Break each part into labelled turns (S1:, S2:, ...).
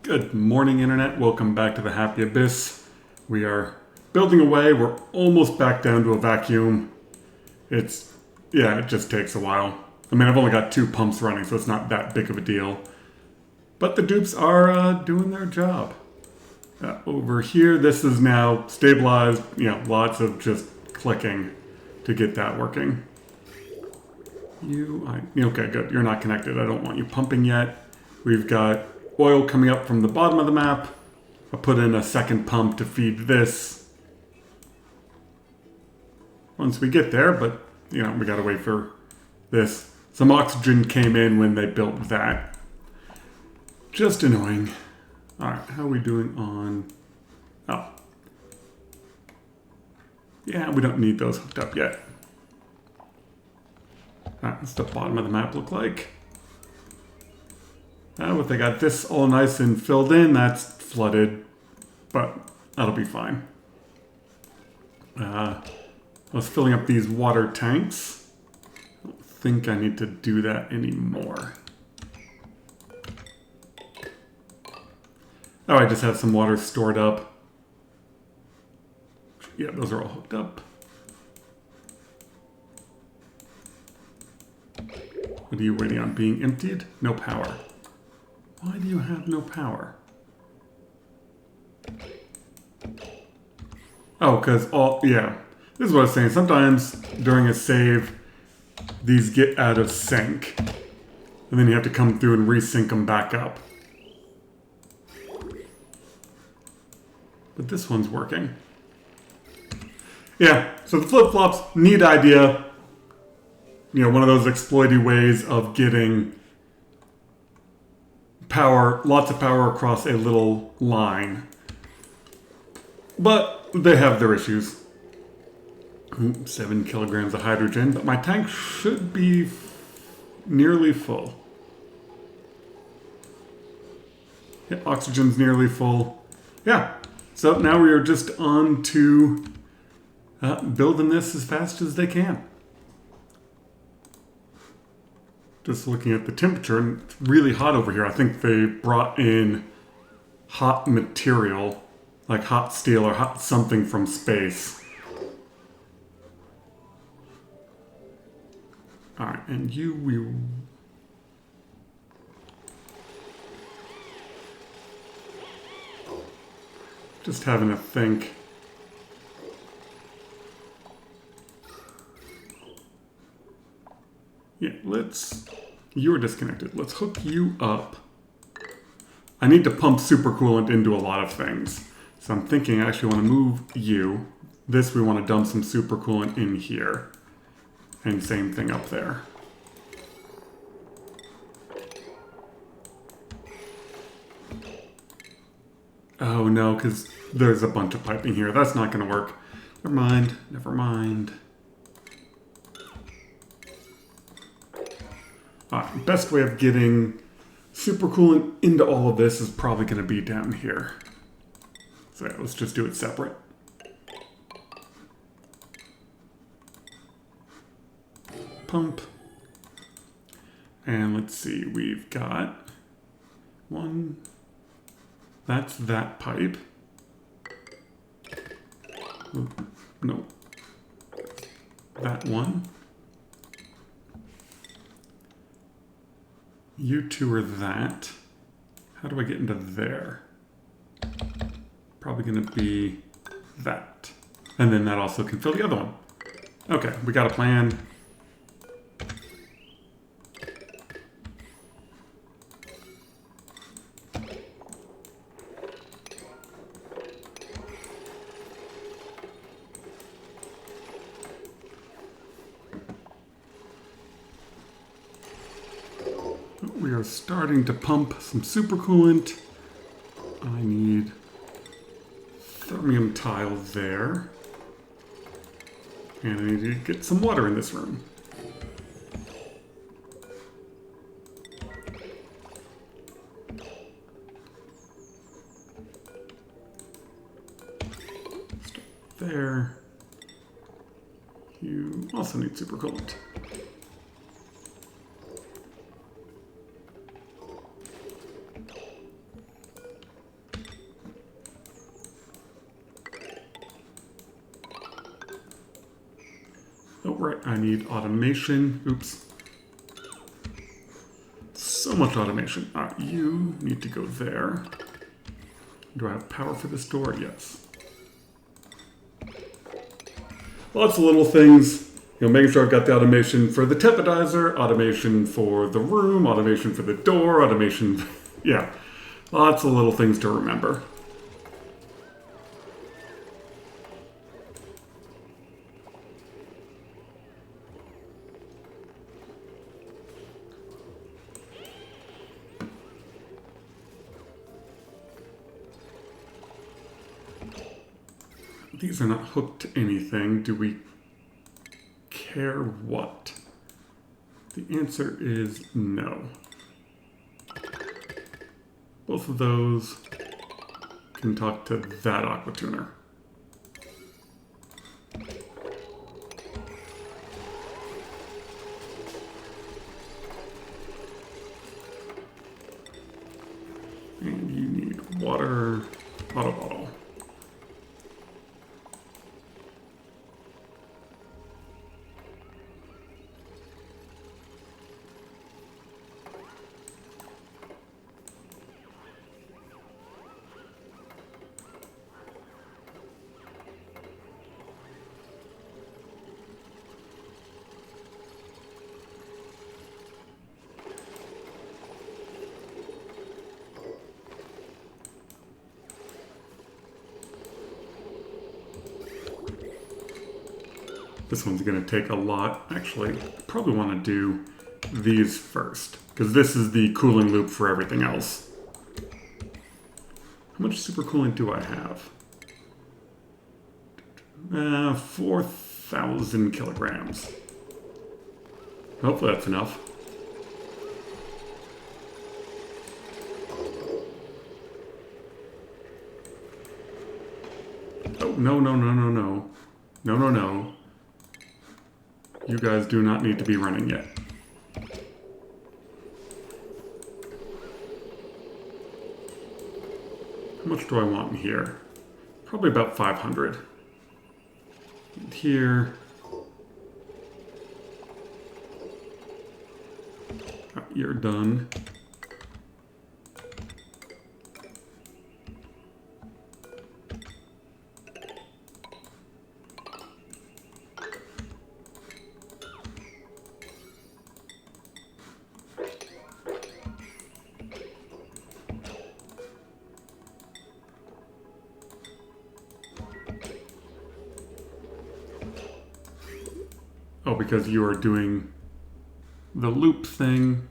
S1: Good morning, Internet. Welcome back to the Happy Abyss. We are building away. We're almost back down to a vacuum. It just takes a while. I mean, I've only got 2 pumps running, so it's not that big of a deal. But the dupes are doing their job. Over here, this is now stabilized. Lots of just clicking to get that working. Okay, good. You're not connected. I don't want you pumping yet. We've got oil coming up from the bottom of the map. I'll put in a second pump to feed this once we get there, but we gotta wait for this. Some oxygen came in when they built that. Just annoying. Alright, how are we doing on... Oh. Yeah, we don't need those hooked up yet. Alright, what's the bottom of the map look like? If they got this all nice and filled in, that's flooded, but that'll be fine. I was filling up these water tanks. I don't think I need to do that anymore. Oh, I just have some water stored up. Yeah, those are all hooked up. What are you waiting on? Being emptied? No power. Why do you have no power? Oh, because this is what I was saying. Sometimes during a save, these get out of sync. And then you have to come through and resync them back up. But this one's working. Yeah, so the flip-flops, neat idea. One of those exploity ways of getting power, lots of power across a little line. But they have their issues. 7 kilograms of hydrogen, but my tank should be nearly full. Yeah, oxygen's nearly full. Yeah, so now we are just on to building this as fast as they can. Just looking at the temperature, and it's really hot over here. I think they brought in hot material, like hot steel or hot something from space. Alright, and we... Just having a think. Yeah, you're disconnected. Let's hook you up. I need to pump super coolant into a lot of things. So I'm thinking I actually want to move you. This we want to dump some super coolant in here. And same thing up there. Oh no, because there's a bunch of piping here. That's not going to work. Never mind, never mind. Best way of getting super coolant into all of this is probably going to be down here. So yeah, let's just do it separate. Pump. And let's see, we've got one. That's that pipe. No. That one. You two are that. How do I get into there? Probably going to be that. And then that also can fill the other one. Okay, we got a plan. We are starting to pump some super coolant. I need thermium tile there. And I need to get some water in this room. Start there. You also need super coolant. right, I need automation. Oops. So much automation. All right, you need to go there. Do I have power for this door? Yes. Lots of little things. Making sure I've got the automation for the tempedizer, automation for the room, automation for the door, automation. Yeah, lots of little things to remember. These are not hooked to anything. Do we care what? The answer is no. Both of those can talk to that aqua tuner. And you need water, auto bottle. This one's going to take a lot. Actually, I probably want to do these first, because this is the cooling loop for everything else. How much super coolant do I have? 4,000 kilograms. Hopefully that's enough. Oh, no, no, no, no, no. No, no, no. You guys do not need to be running yet. How much do I want in here? Probably about 500. And here. Oh, you're done. Oh, because you are doing the loop thing.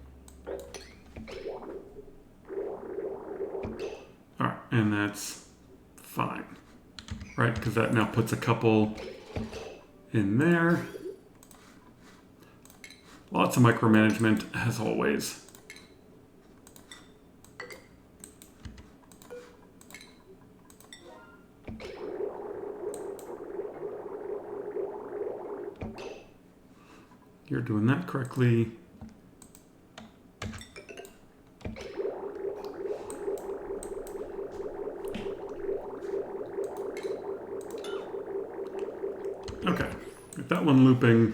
S1: All right, and that's fine, right? Because that now puts a couple in there. Lots of micromanagement, as always. You're doing that correctly. Okay, get that one looping.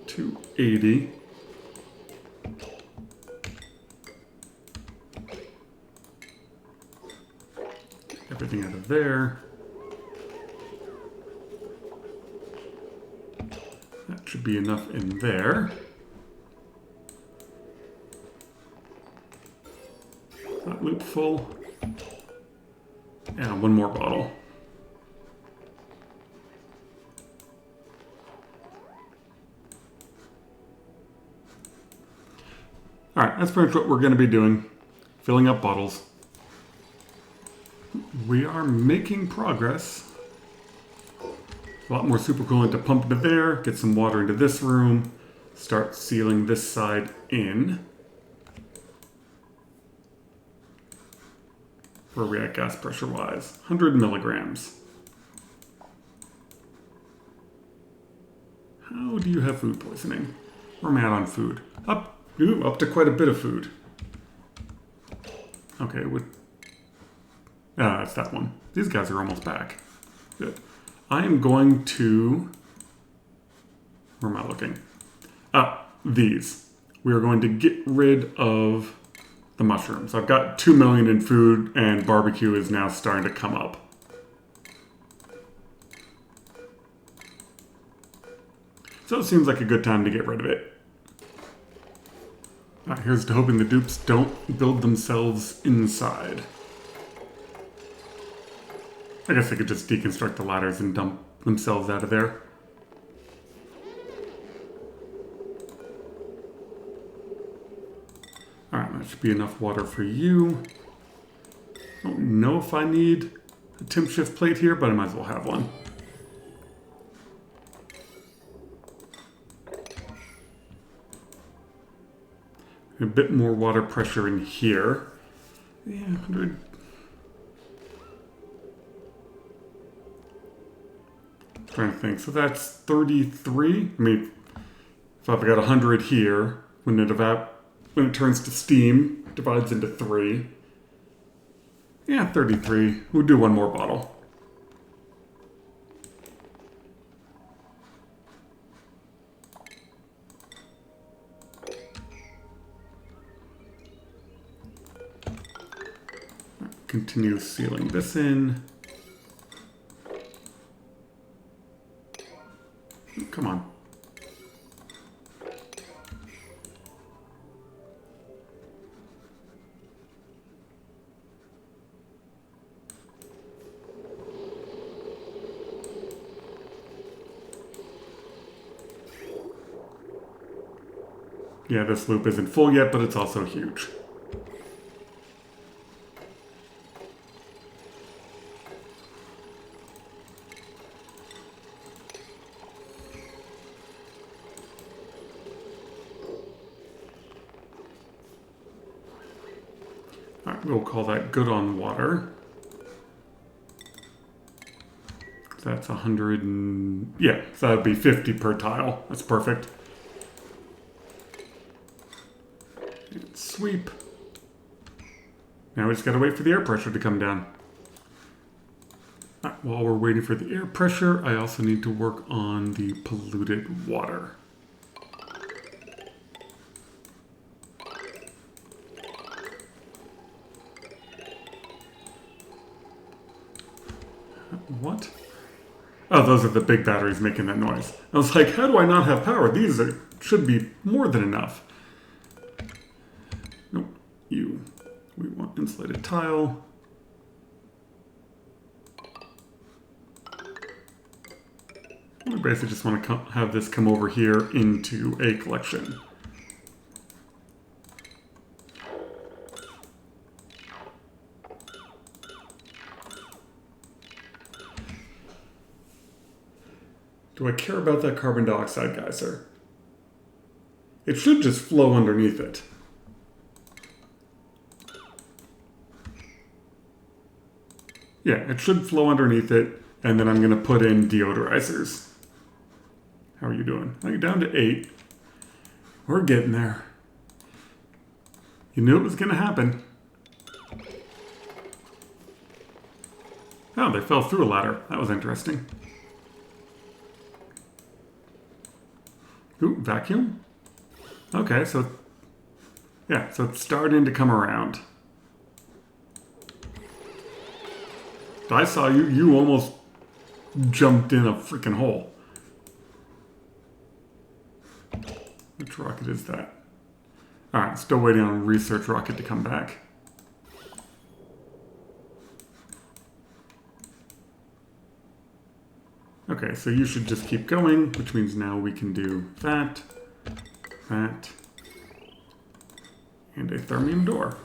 S1: $280. Get everything out of there. That should be enough in there. That loop full. And one more bottle. All right, that's pretty much what we're going to be doing. Filling up bottles. We are making progress. A lot more super coolant to pump into there, get some water into this room, start sealing this side in. Where are we at gas pressure wise? 100 milligrams. How do you have food poisoning? Where am I at on food? Up to quite a bit of food. Okay, Ah, that's that one. These guys are almost back. Good. I am going to... Where am I looking? Ah, these. We are going to get rid of the mushrooms. I've got 2 million in food, and barbecue is now starting to come up. So it seems like a good time to get rid of it. Alright, here's to hoping the dupes don't build themselves inside. I guess they could just deconstruct the ladders and dump themselves out of there. Alright, that should be enough water for you. I don't know if I need a temp shift plate here, but I might as well have one. A bit more water pressure in here. Yeah, 100. Trying to think. So that's 33. I mean, if I've got 100 here, when it turns to steam, divides into 3. Yeah, 33. We'll do one more bottle. Continue sealing this in. Come on. Yeah, this loop isn't full yet, but it's also huge. Alright, we'll call that good on water. That's 100 and... yeah, so that would be 50 per tile. That's perfect. And sweep. Now we just gotta wait for the air pressure to come down. Alright, while we're waiting for the air pressure, I also need to work on the polluted water. What? Oh, those are the big batteries making that noise. I was like, how do I not have power? These should be more than enough. Nope. We want insulated tile. We basically just want to have this come over here into a collection. Do I care about that carbon dioxide geyser? It should just flow underneath it. Yeah, it should flow underneath it, and then I'm going to put in deodorizers. How are you doing? Oh, you're down to 8. We're getting there. You knew it was going to happen. Oh, they fell through a ladder. That was interesting. Ooh, vacuum? Okay, so... yeah, so it's starting to come around. I saw you. You almost jumped in a freaking hole. Which rocket is that? Alright, still waiting on a research rocket to come back. Okay, so you should just keep going, which means now we can do that, that, and a thermium door.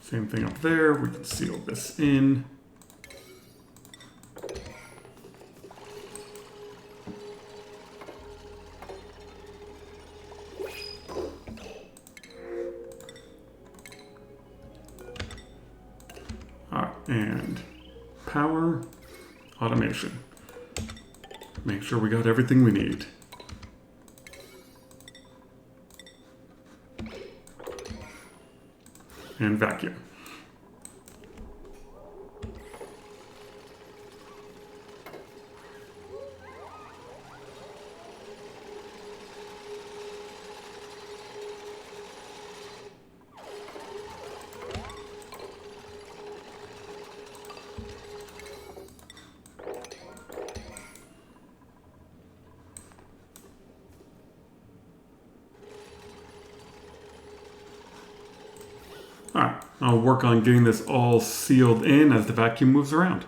S1: Same thing up there. We can seal this in. And power, automation. Make sure we got everything we need. and vacuum. Alright, I'll work on getting this all sealed in as the vacuum moves around.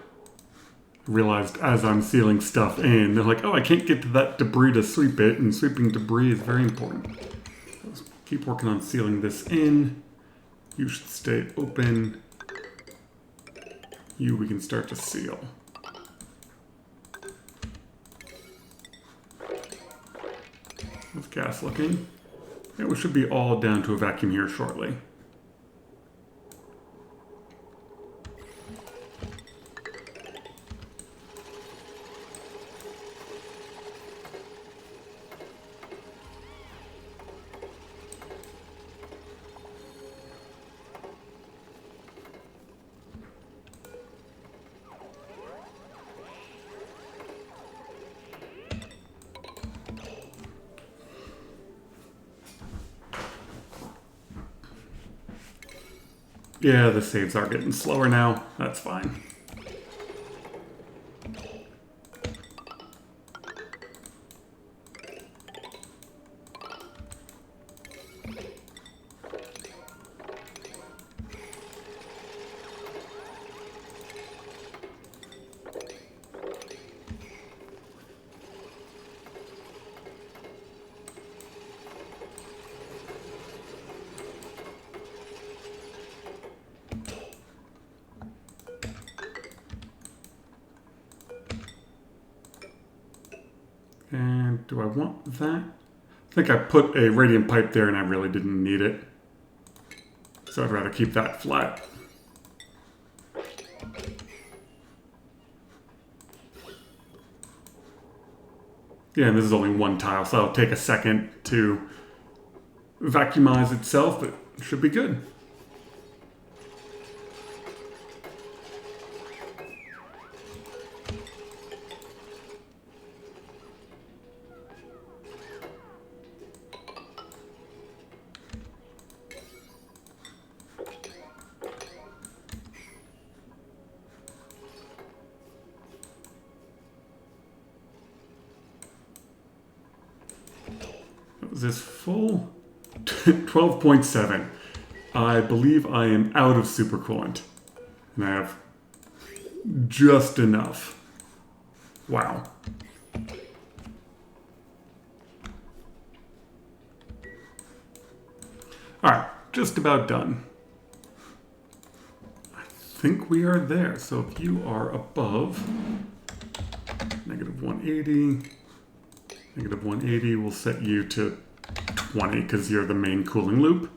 S1: I realized as I'm sealing stuff in, they're like, oh, I can't get to that debris to sweep it, and sweeping debris is very important. Let's keep working on sealing this in. You should stay open. You, we can start to seal. How's gas looking? Yeah, we should be all down to a vacuum here shortly. Yeah, the saves are getting slower now. That's fine. And do I want that? I think I put a radiant pipe there and I really didn't need it. So I'd rather keep that flat. Yeah, and this is only one tile, so it'll take a second to vacuumize itself, but it should be good. Is this full? 12.7. I believe I am out of super coolant. And I have just enough. Wow. Alright, just about done. I think we are there. So if you are above negative 180, negative 180 will set you to 20 because you're the main cooling loop.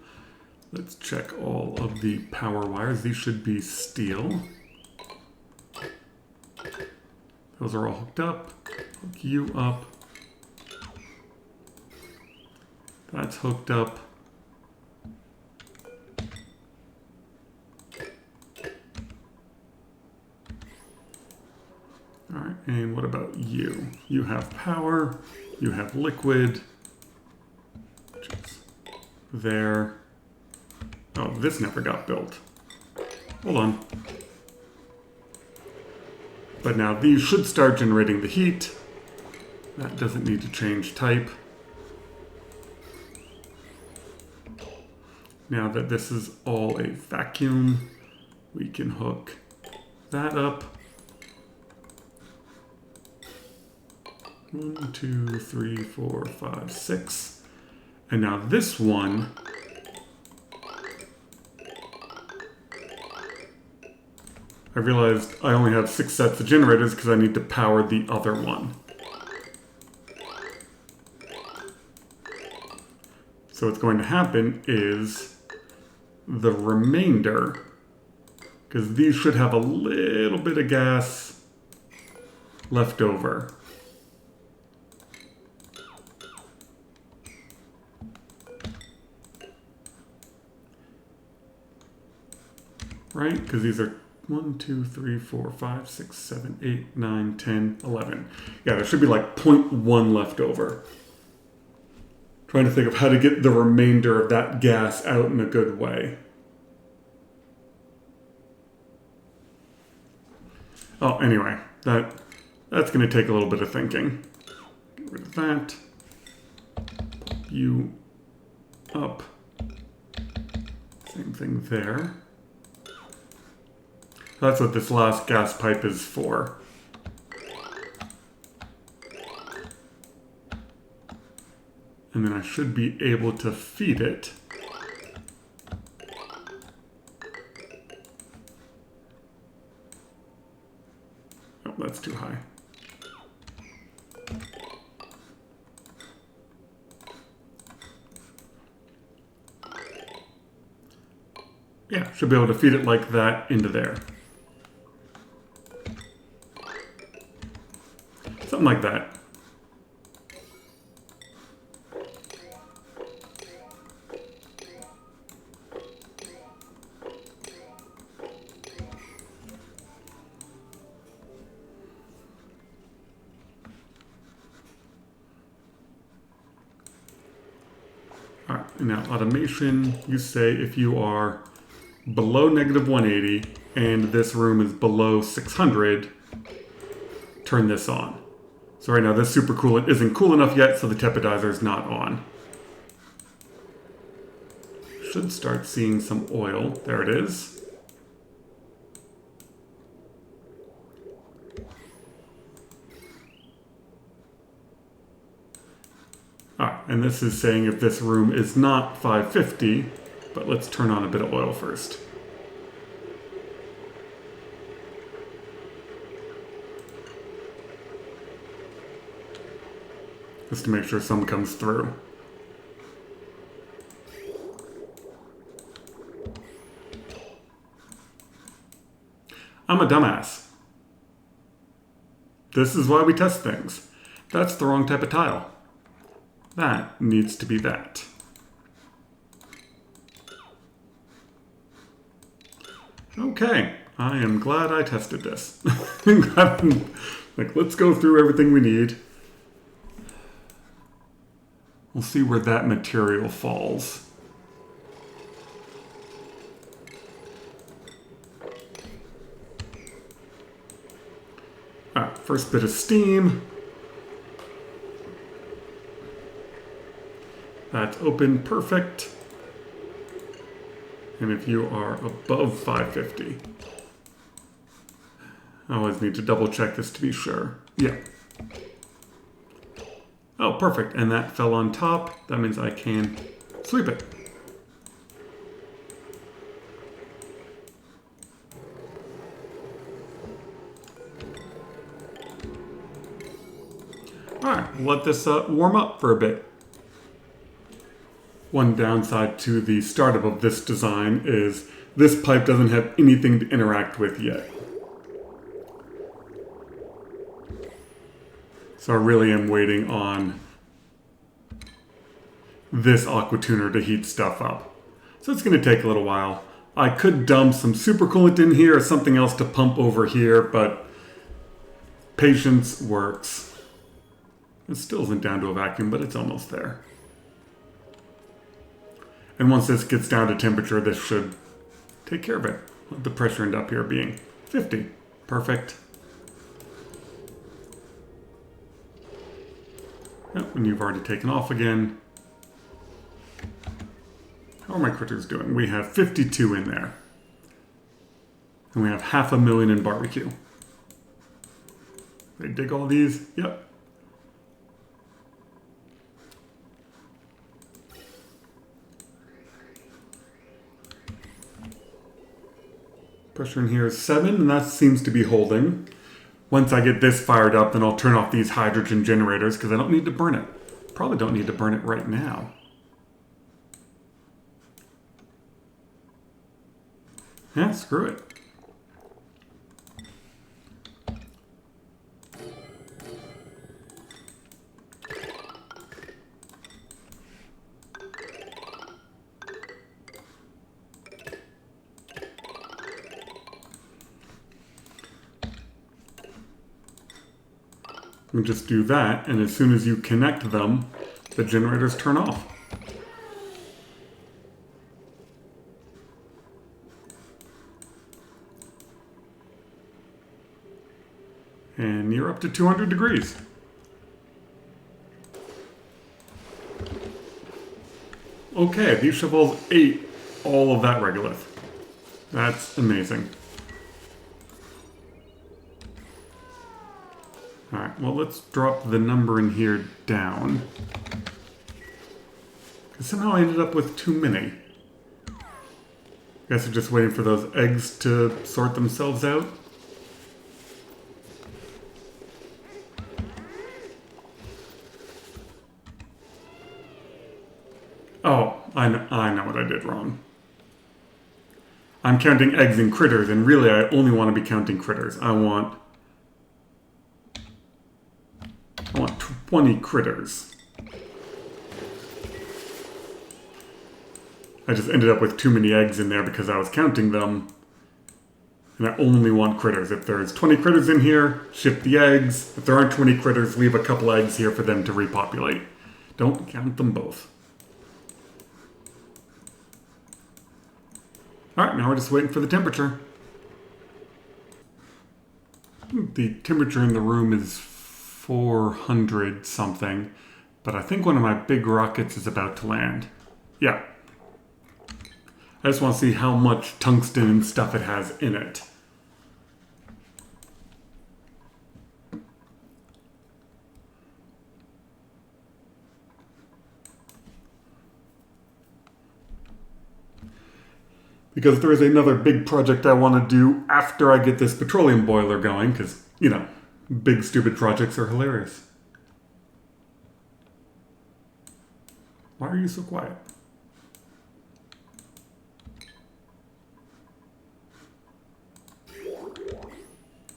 S1: Let's check all of the power wires. These should be steel. Those are all hooked up. Hook you up. That's hooked up. All right, and what about you? You have power, you have liquid, which is there. Oh, this never got built. Hold on. But now these should start generating the heat. That doesn't need to change type. Now that this is all a vacuum, we can hook that up. 1, 2, 3, 4, 5, 6. And now this one, I realized I only have 6 sets of generators because I need to power the other one. So what's going to happen is the remainder, because these should have a little bit of gas left over. right? Because these are 1, 2, 3, 4, 5, 6, 7, 8, 9, 10, 11. Yeah, there should be like 0.1 left over. Trying to think of how to get the remainder of that gas out in a good way. Oh, anyway, that's going to take a little bit of thinking. Get rid of that. You up. Same thing there. That's what this last gas pipe is for. And then I should be able to feed it. Oh, that's too high. Yeah, should be able to feed it like that into there. Something like that. All right, now automation, you say if you are below -180 and this room is below 600, turn this on. So right now this supercoolant isn't cool enough yet, so the tepidizer is not on. Should start seeing some oil. There it is. Alright, and this is saying if this room is not 550, but let's turn on a bit of oil first. Just to make sure some comes through. I'm a dumbass. This is why we test things. That's the wrong type of tile. That needs to be that. Okay, I am glad I tested this. Like, let's go through everything we need. We'll see where that material falls. Alright, first bit of steam. That's open, perfect. And if you are above 550, I always need to double check this to be sure. Yeah. Oh, perfect. And that fell on top. That means I can sweep it. All right, let this warm up for a bit. One downside to the startup of this design is this pipe doesn't have anything to interact with yet. So I really am waiting on this aqua tuner to heat stuff up. So it's going to take a little while. I could dump some supercoolant in here or something else to pump over here, but patience works. It still isn't down to a vacuum, but it's almost there. And once this gets down to temperature, this should take care of it. Let the pressure end up here being 50. Perfect. Yep, and you've already taken off again. How are my critters doing? We have 52 in there. And we have 500,000 in barbecue. They dig all these? Yep. Pressure in here is 7, and that seems to be holding. Once I get this fired up, then I'll turn off these hydrogen generators because I don't need to burn it. Probably don't need to burn it right now. Yeah, screw it. We just do that, and as soon as you connect them, the generators turn off. And you're up to 200 degrees. Okay, these shovels ate all of that regolith. That's amazing. Alright, well let's drop the number in here down. Because somehow I ended up with too many. I guess I'm just waiting for those eggs to sort themselves out. Oh, I know what I did wrong. I'm counting eggs and critters, and really I only want to be counting critters. I want 20 critters. I just ended up with too many eggs in there because I was counting them. And I only want critters. If there's 20 critters in here, ship the eggs. If there aren't 20 critters, leave a couple eggs here for them to repopulate. Don't count them both. Alright, now we're just waiting for the temperature. The temperature in the room is 400 something, but I think one of my big rockets is about to land. Yeah. I just want to see how much tungsten and stuff it has in it. Because there is another big project I want to do after I get this petroleum boiler going, because, you know, big stupid projects are hilarious. Why are you so quiet?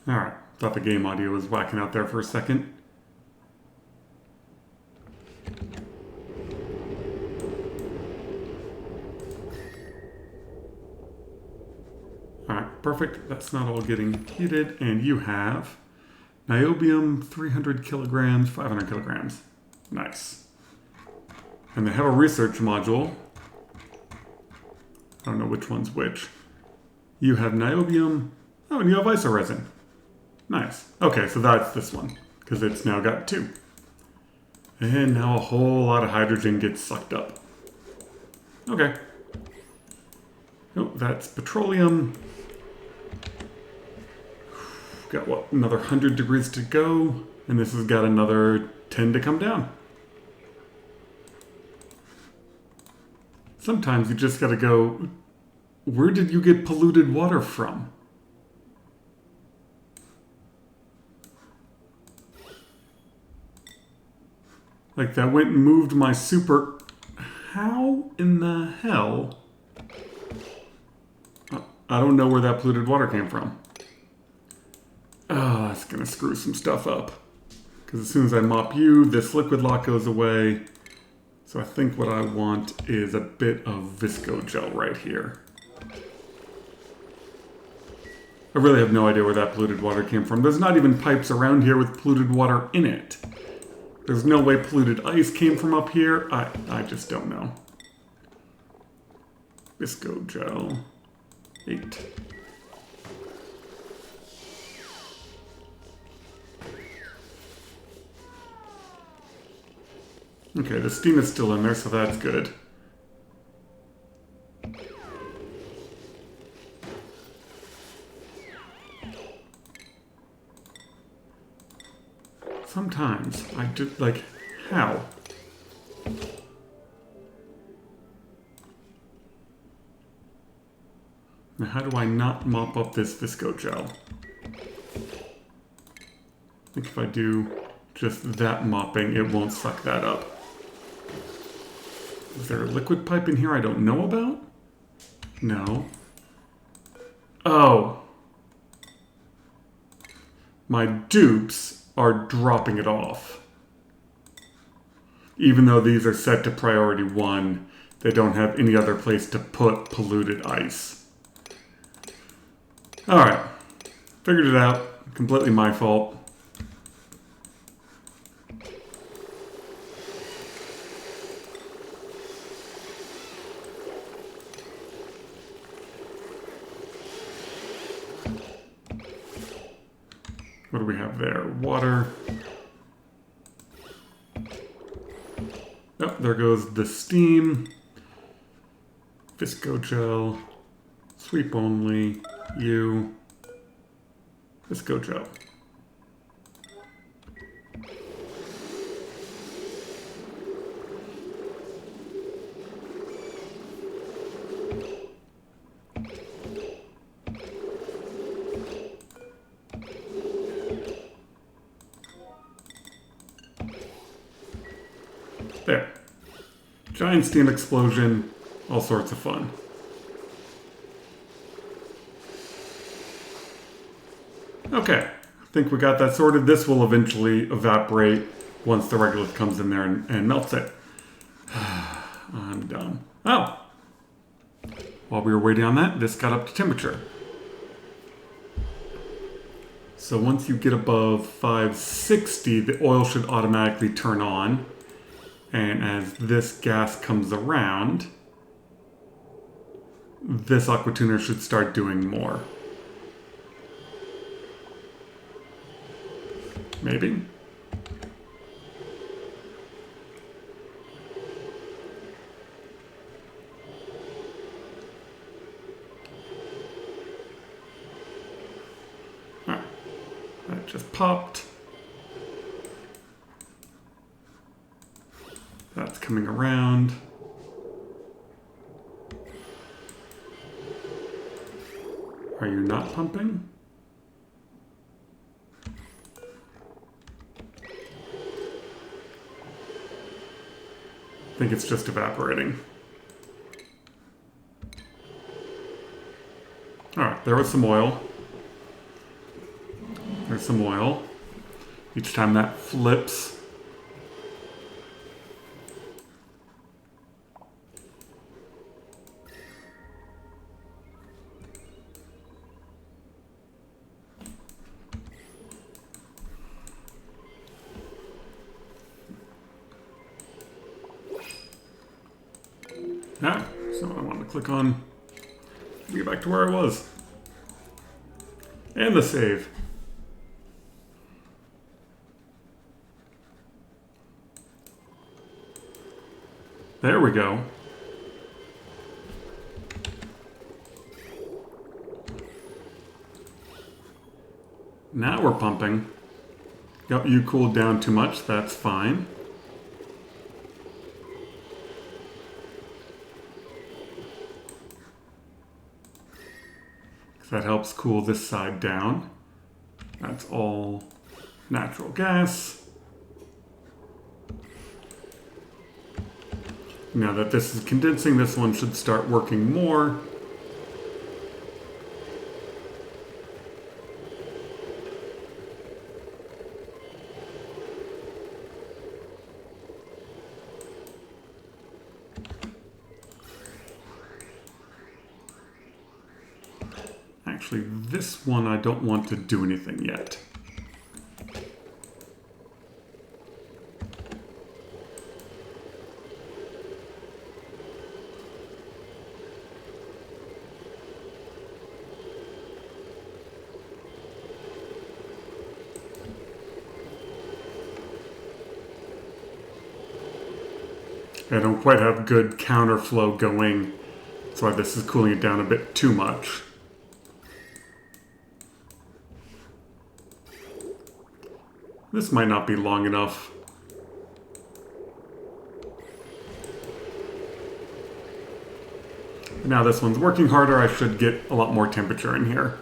S1: Alright, thought the game audio was whacking out there for a second. Alright, perfect. That's not all getting heated, and you have niobium 300 kilograms, 500 kilograms. Nice. And they have a research module. I don't know which one's which. You have niobium. Oh, and you have isoresin. Nice. Okay, so that's this one, because it's now got 2. And now a whole lot of hydrogen gets sucked up. Okay. Oh, that's petroleum. Got, what, another 100 degrees to go, and this has got another 10 to come down. Sometimes you just gotta go, where did you get polluted water from? Like, that went and moved my super... How in the hell? I don't know where that polluted water came from. Oh, that's gonna screw some stuff up. Because as soon as I mop you, this liquid lock goes away. So I think what I want is a bit of visco gel right here. I really have no idea where that polluted water came from. There's not even pipes around here with polluted water in it. There's no way polluted ice came from up here. I just don't know. Visco gel. 8. Okay, the steam is still in there, so that's good. Sometimes I do, like, how? Now, how do I not mop up this visco gel? I think if I do just that mopping, it won't suck that up. Is there a liquid pipe in here I don't know about? No. Oh. My dupes are dropping it off. Even though these are set to priority 1, they don't have any other place to put polluted ice. Alright. Figured it out. Completely my fault. water. Oh, there goes the steam. Visco gel. Sweep only. You. Visco gel. There. Giant steam explosion, all sorts of fun. Okay, I think we got that sorted. This will eventually evaporate once the regolith comes in there and melts it. I'm done. Oh! While we were waiting on that, this got up to temperature. So once you get above 560, the oil should automatically turn on. And as this gas comes around, this aqua tuner should start doing more. Maybe. Alright. That just popped. That's coming around. Are you not pumping? I think it's just evaporating. Alright, there was some oil. There's some oil. Each time that flips, so I want to click on, get back to where I was. And the save. There we go. Now we're pumping. Yep, you cooled down too much, that's fine. That helps cool this side down. That's all natural gas. Now that this is condensing, this one should start working more. Actually, this one I don't want to do anything yet. I don't quite have good counterflow going, that's why this is cooling it down a bit too much. This might not be long enough. Now this one's working harder, I should get a lot more temperature in here.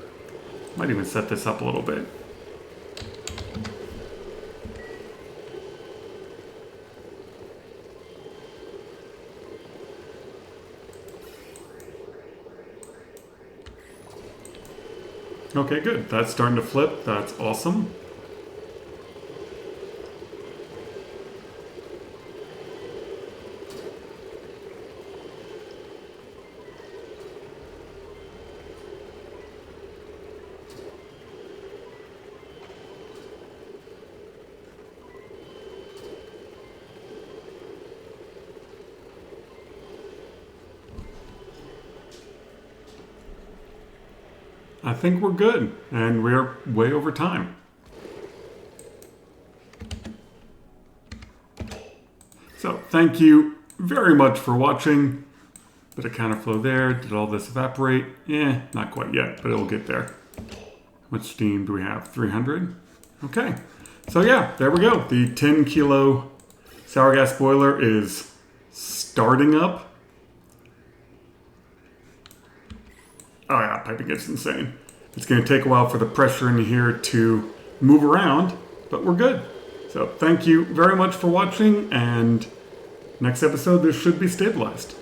S1: Might even set this up a little bit. Okay, good. That's starting to flip. That's awesome. I think we're good, and we're way over time. So thank you very much for watching. Bit of counterflow there. Did all this evaporate? Not quite yet, but it'll get there. How much steam do we have? 300? Okay. So yeah, there we go. The 10 kilo sour gas boiler is starting up. Oh yeah, piping gets insane. It's going to take a while for the pressure in here to move around, but we're good. So thank you very much for watching, and next episode this should be stabilized.